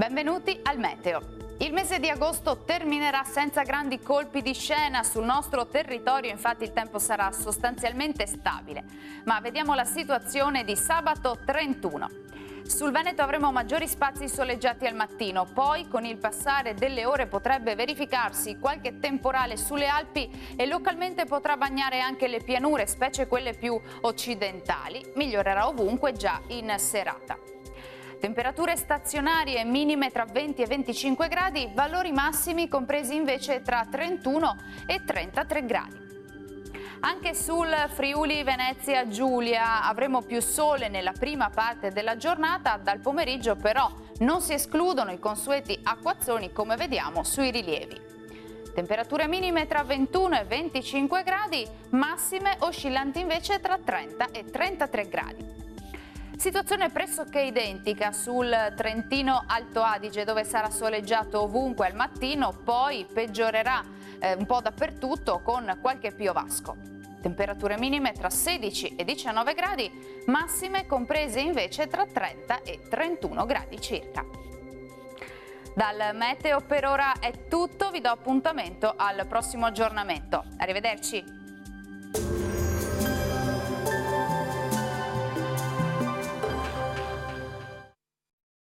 Benvenuti al Meteo. Il mese di agosto terminerà senza grandi colpi di scena sul nostro territorio, infatti il tempo sarà sostanzialmente stabile. Ma vediamo la situazione di sabato 31. Sul Veneto avremo maggiori spazi soleggiati al mattino, poi con il passare delle ore potrebbe verificarsi qualche temporale sulle Alpi e localmente potrà bagnare anche le pianure, specie quelle più occidentali. Migliorerà ovunque già in serata. Temperature stazionarie minime tra 20 e 25 gradi, valori massimi compresi invece tra 31 e 33 gradi. Anche sul Friuli Venezia Giulia avremo più sole nella prima parte della giornata, dal pomeriggio però non si escludono i consueti acquazzoni come vediamo sui rilievi. Temperature minime tra 21 e 25 gradi, massime oscillanti invece tra 30 e 33 gradi. Situazione pressoché identica sul Trentino Alto Adige, dove sarà soleggiato ovunque al mattino, poi peggiorerà un po' dappertutto con qualche piovasco. Temperature minime tra 16 e 19 gradi, massime comprese invece tra 30 e 31 gradi circa. Dal Meteo per ora è tutto, vi do appuntamento al prossimo aggiornamento. Arrivederci!